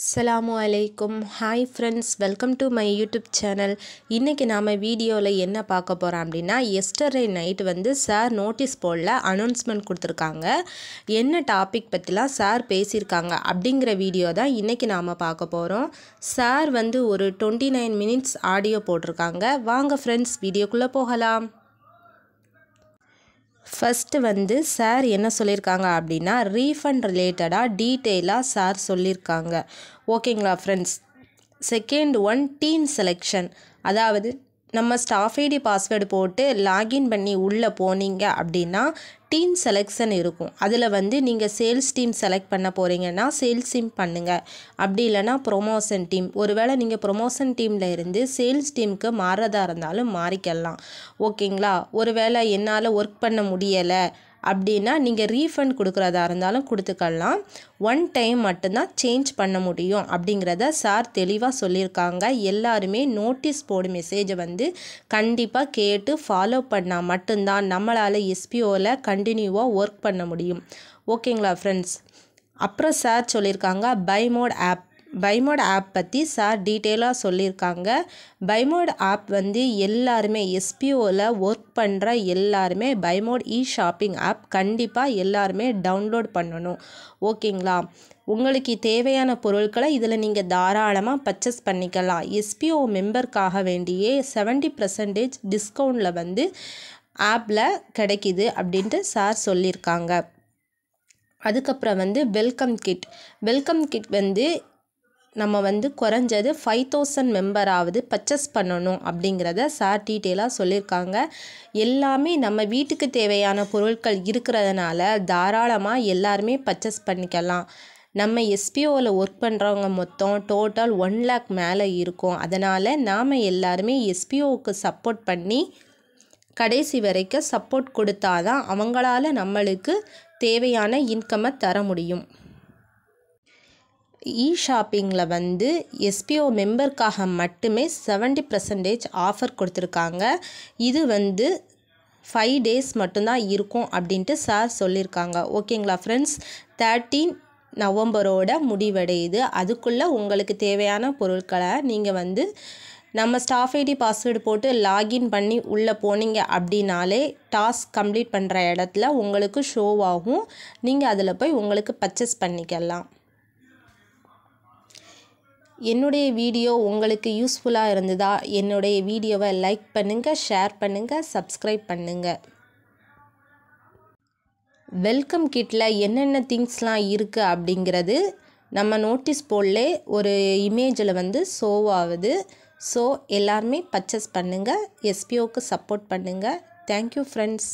அஸ்ஸலாமு அலைக்கும். Hi friends, welcome to my YouTube channel. இன்றைக்கி நாம் வீடியோவில் என்ன பார்க்க போகிறோம் அப்படின்னா, எஸ்டர்டே நைட் சார் நோட்டீஸ் போர்டில் அனௌன்ஸ்மெண்ட் கொடுத்துருக்காங்க. என்ன டாபிக் பற்றிலாம் சார் பேசியிருக்காங்க அப்படிங்கிற வீடியோ தான் இன்றைக்கி நாம் பார்க்க போகிறோம். சார் ஒரு 29 மினிட்ஸ் ஆடியோ போட்டிருக்காங்க. வாங்க ஃப்ரெண்ட்ஸ், வீடியோக்குள்ளே போகலாம். ஃபஸ்ட்டு சார் என்ன சொல்லியிருக்காங்க அப்படின்னா, ரீஃபண்ட் ரிலேட்டடாக டீட்டெயிலாக சார் சொல்லியிருக்காங்க. ஓகேங்களா friends. Second one, team selection. அதாவது நம்ம ஸ்டாஃப் ஐடி பாஸ்வேர்டு போட்டு லாகின் பண்ணி உள்ளே போனீங்க அப்படின்னா டீம் செலெக்ஷன் இருக்கும். அதில் நீங்கள் சேல்ஸ் டீம் செலக்ட் பண்ண போகிறீங்கன்னா சேல்ஸ் டீம் பண்ணுங்கள். அப்படி இல்லைனா ப்ரொமோஷன் டீம். ஒருவேளை நீங்கள் ப்ரொமோஷன் டீமில் இருந்து சேல்ஸ் டீமுக்கு மாறுறதா இருந்தாலும் மாறிக்கலாம். ஓகேங்களா. ஒருவேளை என்னால் ஒர்க் பண்ண முடியலை அப்படின்னா நீங்கள் ரீஃபண்ட் கொடுக்குறதா இருந்தாலும் கொடுத்துக்கலாம். ஒன் டைம் மட்டும்தான் சேஞ்ச் பண்ண முடியும் அப்படிங்கிறத சார் தெளிவாக சொல்லியிருக்காங்க. எல்லாருமே நோட்டீஸ் போர்டு மெசேஜை கண்டிப்பாக கேட்டு ஃபாலோ பண்ணால் மட்டும்தான் நம்மளால் எஸ்பிஓவில் கண்டினியூவாக ஒர்க் பண்ண முடியும். ஓகேங்களா ஃப்ரெண்ட்ஸ். அப்புறம் சார் சொல்லியிருக்காங்க பைமோட் ஆப் பற்றி சார் டீட்டெயிலாக சொல்லியிருக்காங்க. பைமோட் ஆப் எல்லாருமே எஸ்பிஓவில் ஒர்க் பண்ணுற எல்லாருமே பைமோட் ஷாப்பிங் ஆப் கண்டிப்பாக எல்லாருமே டவுன்லோட் பண்ணணும். ஓகேங்களா. உங்களுக்கு தேவையான பொருட்களை இதில் நீங்கள் தாராளமாக பர்ச்சேஸ் பண்ணிக்கலாம். எஸ்பிஓ மெம்பருக்காக வேண்டியே 70% டிஸ்கவுண்டில் ஆப்பில் கிடைக்கிது அப்படின்ட்டு சார் சொல்லியிருக்காங்க. அதுக்கப்புறம் வெல்கம் கிட் நம்ம குறைஞ்சது 5000 மெம்பராவது பர்ச்சேஸ் பண்ணணும் அப்படிங்கிறத சார் டீட்டெயிலாக சொல்லியிருக்காங்க. எல்லாமே நம்ம வீட்டுக்கு தேவையான பொருட்கள் இருக்கிறதுனால தாராளமாக எல்லாருமே பர்ச்சேஸ் பண்ணிக்கலாம். நம்ம எஸ்பிஓவில் ஒர்க் பண்ணுறவங்க மொத்தம் டோட்டல் 1 lakh மேலே இருக்கும். அதனால் நாம் எல்லாருமே எஸ்பிஓவுக்கு சப்போர்ட் பண்ணி கடைசி வரைக்கும் சப்போர்ட் கொடுத்தாதான் அவங்களால நம்மளுக்கு தேவையான இன்கம்மை தர முடியும். ஷாப்பிங்கில் எஸ்பிஓ மெம்பருக்காக மட்டுமே 70% ஆஃபர் கொடுத்துருக்காங்க. இது 5 days மட்டும்தான் இருக்கும் அப்படின்ட்டு சார் சொல்லியிருக்காங்க. ஓகேங்களா ஃப்ரெண்ட்ஸ். 13 நவம்பரோட முடிவடையுது. அதுக்குள்ளே உங்களுக்கு தேவையான பொருட்களை நீங்கள் நம்ம ஸ்டாஃப் ஐடி பாஸ்வேர்டு போட்டு லாகின் பண்ணி உள்ளே போனீங்க அப்படின்னாலே டாஸ்க் கம்ப்ளீட் பண்ணுற இடத்துல உங்களுக்கு ஷோவாகும். நீங்கள் அதில் போய் உங்களுக்கு பர்ச்சேஸ் பண்ணிக்கலாம். என்னுடைய வீடியோ உங்களுக்கு யூஸ்ஃபுல்லாக இருந்ததா என்னுடைய வீடியோவை லைக் பண்ணுங்கள், ஷேர் பண்ணுங்கள், சப்ஸ்கிரைப் பண்ணுங்கள். வெல்கம் கிட்டில் என்னென்ன திங்ஸ்லாம் இருக்குது அப்படிங்கிறது நம்ம நோட்டீஸ் போர்டில் ஒரு இமேஜில் ஷோவாகுது. ஸோ எல்லாருமே பர்ச்சேஸ் பண்ணுங்கள், எஸ்பிஓவுக்கு சப்போர்ட் பண்ணுங்கள். Thank you friends.